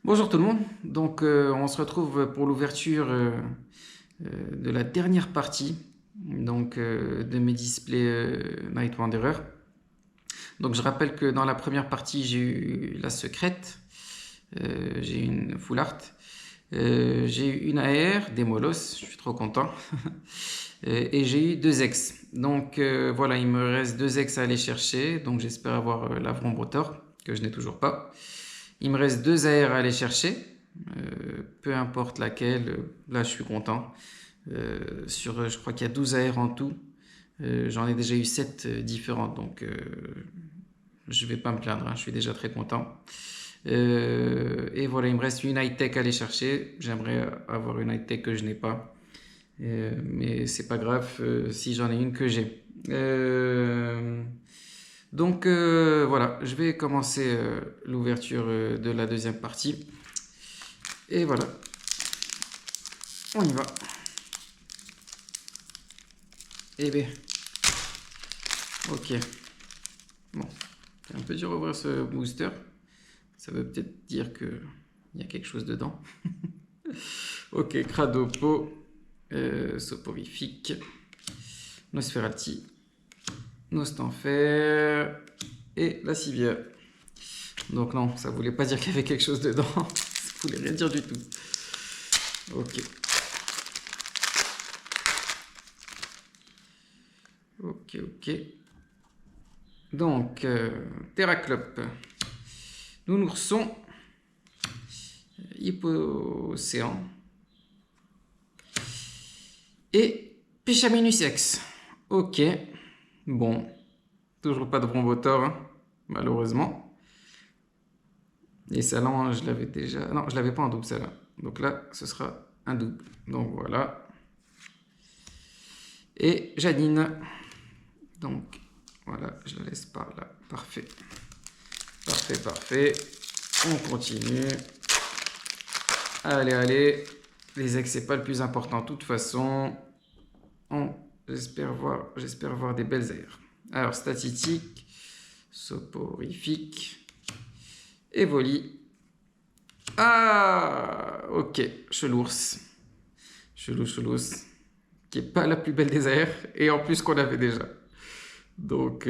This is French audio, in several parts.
Bonjour tout le monde, donc on se retrouve pour l'ouverture de la dernière partie de mes displays Night Wanderer. Donc je rappelle que dans la première partie j'ai eu la secrète, j'ai eu une full art, j'ai eu une AR, des molosses, je suis trop content, et j'ai eu deux ex. Donc voilà, il me reste deux ex à aller chercher, donc j'espère avoir la Vrombrotor, que je n'ai toujours pas. Il me reste deux AR à aller chercher, peu importe laquelle, là je suis content. Je crois qu'il y a 12 AR en tout, j'en ai déjà eu 7 différentes, donc je vais pas me plaindre, hein, je suis déjà très content. Et voilà, il me reste une high-tech à aller chercher, j'aimerais avoir une high-tech que je n'ai pas. Mais c'est pas grave si j'en ai une que j'ai. Voilà, je vais commencer l'ouverture de la deuxième partie. Et voilà, on y va. Eh bien, ok. Bon, c'est un peu dur d'ouvrir ce booster. Ça veut peut-être dire qu'il y a quelque chose dedans. Ok, Cradopo, Soporifique, Nosferati, Nostanfer et la civière. Donc non, ça voulait pas dire qu'il y avait quelque chose dedans. Ça voulait rien dire du tout. Ok. Ok. Donc, Terraclope, Nounourson, Hypocéan et Pichaminisex. Ok. Bon. Toujours pas de Brombotor, hein, malheureusement. Et celle-là, je l'avais déjà... Non, je l'avais pas en double, celle-là. Donc là, ce sera un double. Donc voilà. Et Janine. Donc, voilà, je la laisse par là. Parfait. Parfait. On continue. Allez. Les ex, c'est pas le plus important. De toute façon, j'espère voir des belles airs. Alors, statistique, soporifique, évoli. Ah, ok, chelours. Chelous. Qui est pas la plus belle des airs. Et en plus qu'on avait déjà. Donc,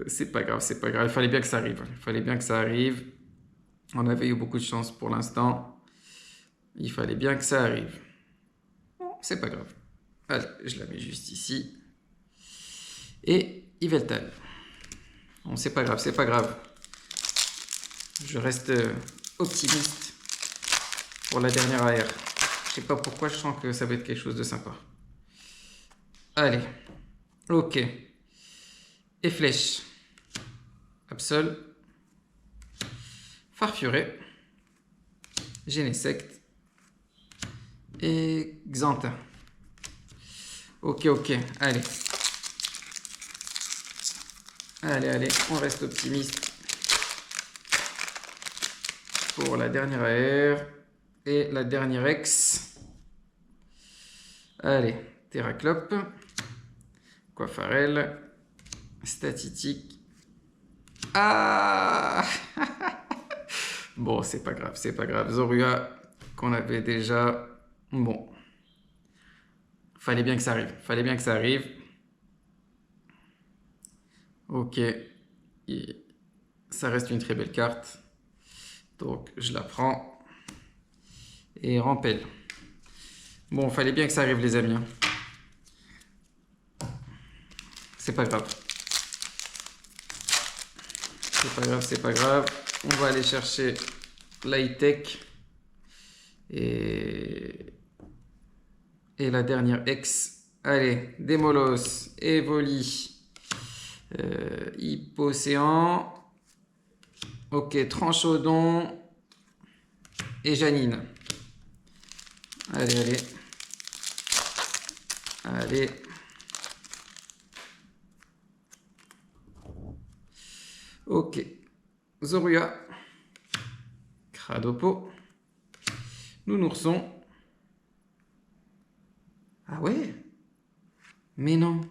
c'est pas grave. Il fallait bien que ça arrive. On avait eu beaucoup de chance pour l'instant. Il fallait bien que ça arrive. Bon, c'est pas grave. Allez, je la mets juste ici. Et Yveltal. Bon, c'est pas grave. Je reste optimiste pour la dernière AR. Je sais pas pourquoi, je sens que ça va être quelque chose de sympa. Allez. Ok. Et flèche. Absol. Farfuré. Genesect. Et Xanthin. Ok. Allez, on reste optimiste pour la dernière AR et la dernière ex. Allez, Terraclope, Coiffarel, Statitique. Ah bon, c'est pas grave. Zorua, qu'on avait déjà. Bon. Fallait bien que ça arrive. Ok. Et ça reste une très belle carte. Donc, je la prends. Et Rampel. Bon, fallait bien que ça arrive, les amis. C'est pas grave. On va aller chercher l'high-tech. Et la dernière ex. Allez, Démolos, Evoli, Hypocéan. Ok, Tranchodon et Janine. Allez. Ok. Zorua. Cradopo. Nounourson. Ah ouais? Mais non.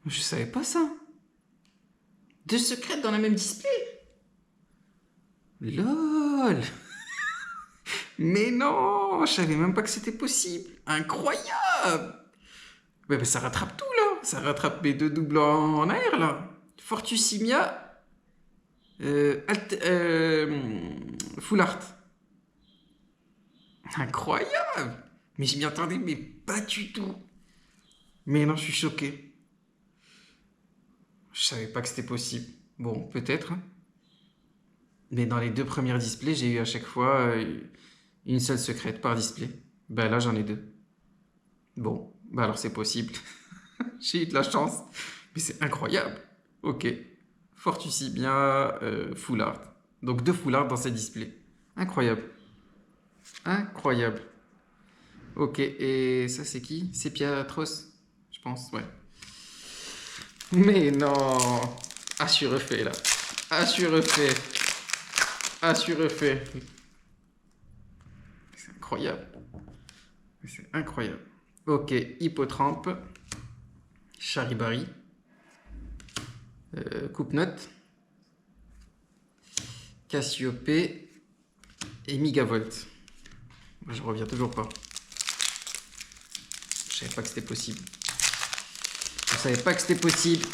Je savais pas ça. Deux secrètes dans la même display? LOL! Mais non! Je savais même pas que c'était possible! Incroyable! Mais ça rattrape tout là! Ça rattrape mes deux doubles en air là! Fortusimia, Full Art. Incroyable! Mais je m'y attendais, mais pas du tout! Mais non, je suis choqué. Je savais pas que c'était possible. Bon, peut-être, hein. Mais dans les deux premières displays, j'ai eu à chaque fois une seule secrète par display. Ben là, j'en ai deux. Bon, bah alors c'est possible. J'ai eu de la chance. Mais c'est incroyable. Ok. Fortusimia, Full Art. Donc deux Full Art dans ces displays. Incroyable. Incroyable. Ok, et ça c'est qui? C'est Piatros, je pense, ouais. Mais non! Ah, je suis refait là. Ah, je suis refait. Ah, je suis refait. C'est incroyable. C'est incroyable. Ok, Hippotrampe, Charibari, Coupe-Note, Cassiopée et Migavolt. Je reviens toujours pas. Je savais pas que c'était possible. Je savais pas que c'était possible.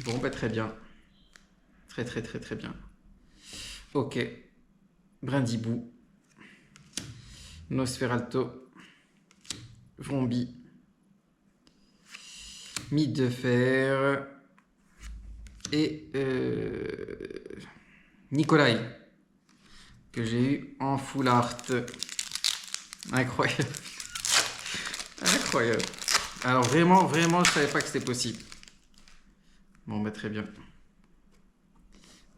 Bon, bah très bien. Très très très très bien. Ok. Brindibou. Nosferalto. Vrombi. Mythe de fer. Et Nikolai. Que j'ai eu en full art. Incroyable. Incroyable. Alors vraiment, vraiment, je savais pas que c'était possible. Bon, bah très bien.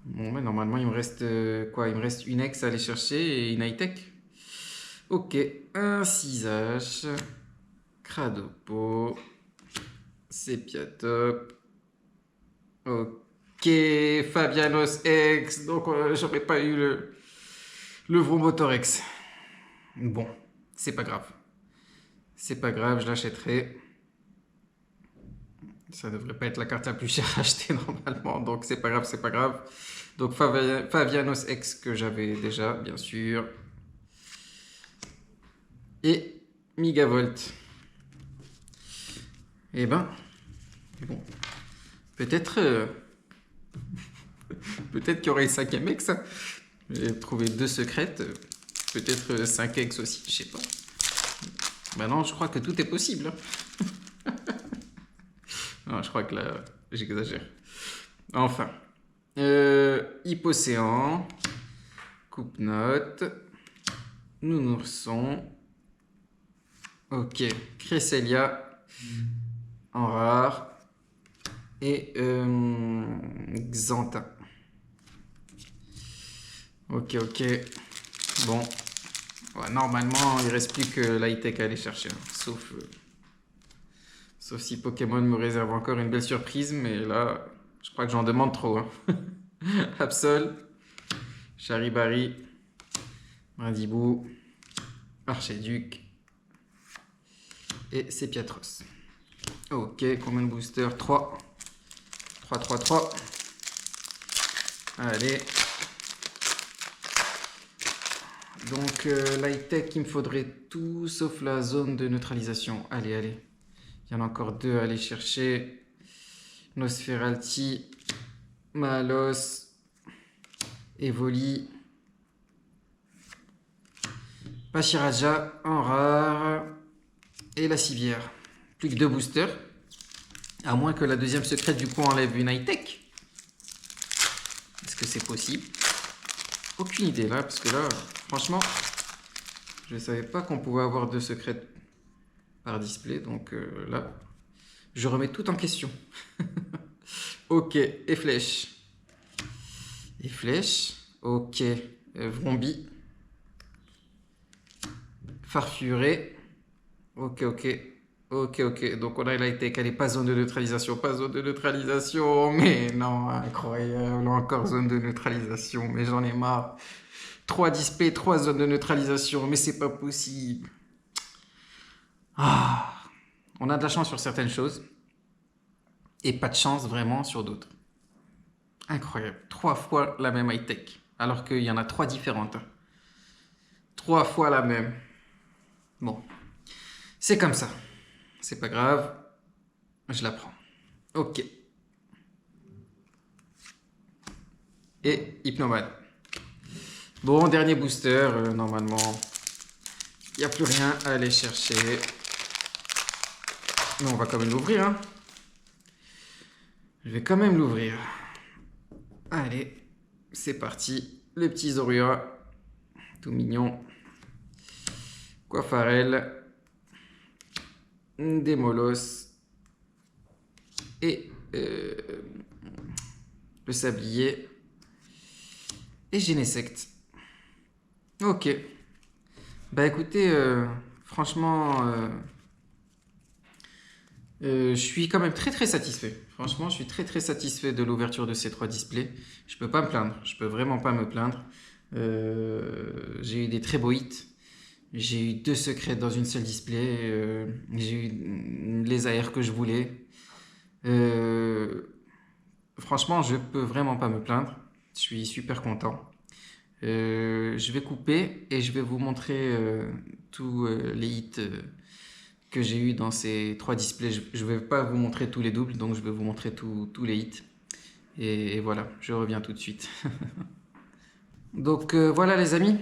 Bon, bah normalement, il me reste quoi? Il me reste une ex à aller chercher et une high-tech. Ok, un 6H. Cradopo. Sepiatop. Ok, Fabianos X. Donc, j'aurais pas eu le Vrombotorex. Bon, c'est pas grave. C'est pas grave, je l'achèterai. Ça devrait pas être la carte la plus chère à acheter normalement, donc c'est pas grave, c'est pas grave. Donc Fabianos X que j'avais déjà, bien sûr. Et Migavolt. Eh ben, bon. Peut-être peut-être qu'il y aurait 5ème X. J'ai trouvé 2 secrètes. Peut-être 5 X aussi, je sais pas. Maintenant, je crois que tout est possible. Non, je crois que là, j'exagère. Enfin. Hypocéan. Coupe-note. Nounourson. Ok. Cresselia. En rare. Et Xanthin. Ok, ok. Bon. Ouais, normalement, il reste plus que l'high-tech à aller chercher. Hein. Sauf si Pokémon me réserve encore une belle surprise. Mais là, je crois que j'en demande trop. Hein. Absol. Charibari. Brindibou. Archiduc. Et Sepiatros. Ok, combien de boosters? 3. 3, 3, 3. Allez. Donc, l'high-tech, il me faudrait tout sauf la zone de neutralisation. Allez, allez. Il y en a encore 2 à aller chercher. Nosferalti. Malos. Evoli. Pachiraja en rare. Et la civière. Plus que 2 boosters. À moins que la deuxième secrète du coup enlève une high-tech. Est-ce que c'est possible? Aucune idée là, parce que là, franchement, je ne savais pas qu'on pouvait avoir 2 secrètes par display. Donc là, je remets tout en question. Ok, et flèche. Et flèche. Ok, Vrombi. Farfuré. Ok, ok. Ok, ok. Donc on a l'high-tech. Elle est pas zone de neutralisation. Pas zone de neutralisation. Mais non, incroyable. Encore zone de neutralisation. Mais j'en ai marre. 3 displays, 3 zones de neutralisation. Mais c'est pas possible. Ah. On a de la chance sur certaines choses. Et pas de chance vraiment sur d'autres. Incroyable. 3 fois la même high-tech. Alors qu'il y en a 3 différentes. 3 fois la même. Bon, c'est comme ça. C'est pas grave. Je la prends. Ok. Et Hypnomane. Bon, dernier booster. Normalement, il n'y a plus rien à aller chercher. Mais on va quand même l'ouvrir. Hein. Je vais quand même l'ouvrir. Allez, c'est parti. Le petit Zorua. Tout mignon. Coiffarel. Démolos. Et le sablier. Et Genesect. Ok. Bah écoutez, franchement, je suis quand même très satisfait. Franchement, je suis très satisfait de l'ouverture de ces 3 displays. Je peux pas me plaindre. Je peux vraiment pas me plaindre. J'ai eu des très beaux hits. J'ai eu 2 secrets dans une seule display. J'ai eu les AR que je voulais. Franchement, je peux vraiment pas me plaindre. Je suis super content. Je vais couper et je vais vous montrer tous les hits que j'ai eu dans ces 3 displays. Je ne vais pas vous montrer tous les doubles, donc je vais vous montrer tous les hits. Et voilà, je reviens tout de suite. Donc voilà les amis,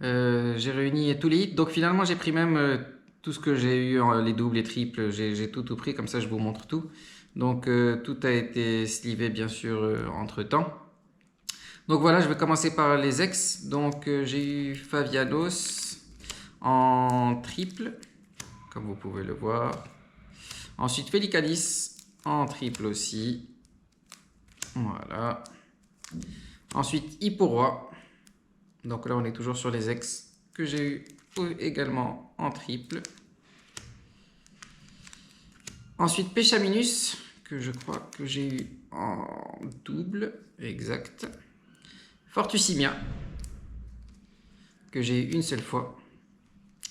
j'ai réuni tous les hits. Donc finalement j'ai pris même tout ce que j'ai eu, les doubles, les triples, j'ai tout pris, comme ça je vous montre tout. Donc tout a été slivé bien sûr entre temps. Donc voilà, je vais commencer par les ex. Donc j'ai eu Favianos en triple, comme vous pouvez le voir. Ensuite Felicalis en triple aussi. Voilà. Ensuite Hipporoi. Donc là on est toujours sur les ex que j'ai eu également en triple. Ensuite Péchaminus, que je crois que j'ai eu en double. Exact. Fortusimia, que j'ai eu une seule fois.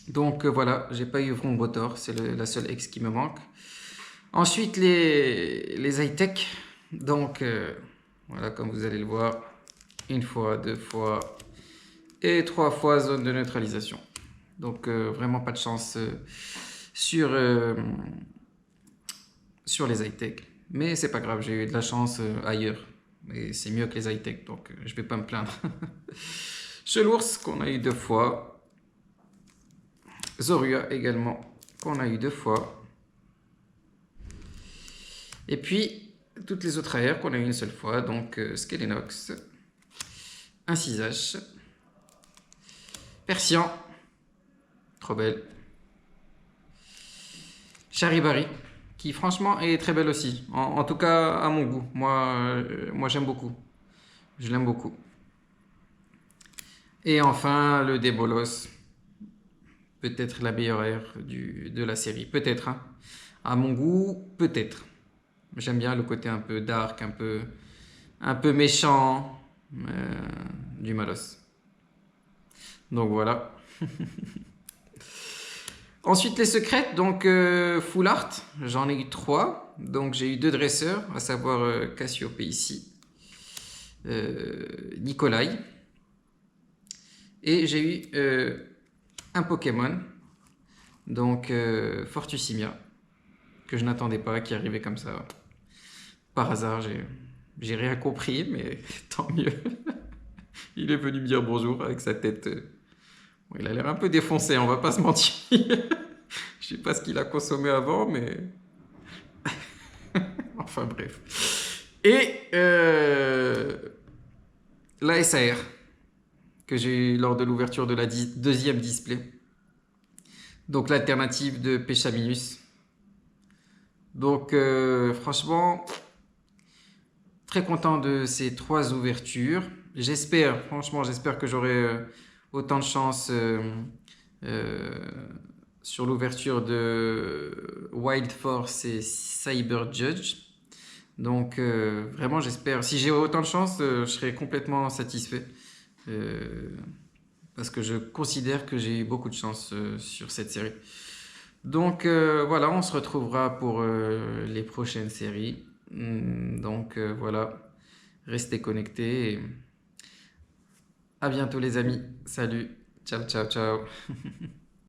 Donc voilà, j'ai pas eu Vrombrotor, c'est la seule ex qui me manque. Ensuite les high-tech. Donc voilà, comme vous allez le voir, 1 fois, 2 fois et 3 fois zone de neutralisation. Donc vraiment pas de chance sur les high-tech. Mais c'est pas grave, j'ai eu de la chance ailleurs. Et c'est mieux que les high-tech, donc je vais pas me plaindre. Chelours, qu'on a eu 2 fois. Zorua également, qu'on a eu 2 fois. Et puis, toutes les autres AR qu'on a eu une seule fois. Donc, Skelenox, Incisage, Persian, trop belle. Charibari, qui franchement est très belle aussi. En tout cas, à mon goût. Moi j'aime beaucoup. Je l'aime beaucoup. Et enfin, le Débolos. Peut-être la meilleure air de la série. Peut-être. Hein. À mon goût, peut-être. J'aime bien le côté un peu dark, un peu méchant du Malos. Donc voilà. Ensuite, les secrètes, donc full art, j'en ai eu 3. Donc j'ai eu 2 dresseurs, à savoir Cassiope ici, Nikolai. Et j'ai eu un Pokémon, donc Fortusimia, que je n'attendais pas, qui arrivait comme ça. Par hasard, j'ai rien compris, mais tant mieux. Il est venu me dire bonjour avec sa tête. Bon, il a l'air un peu défoncé, on va pas se mentir. Je sais pas ce qu'il a consommé avant, mais... enfin bref. Et la SAR, que j'ai eu lors de l'ouverture de la deuxième display. Donc l'alternative de Péchaminus. Donc franchement, très content de ces 3 ouvertures. Franchement, j'espère que j'aurai autant de chance sur l'ouverture de Wild Force et Cyber Judge. Donc vraiment j'espère, si j'ai autant de chance, je serai complètement satisfait. Parce que je considère que j'ai eu beaucoup de chance sur cette série. Donc voilà, on se retrouvera pour les prochaines séries. Donc voilà, restez connectés. À bientôt les amis. Salut. Ciao, ciao, ciao.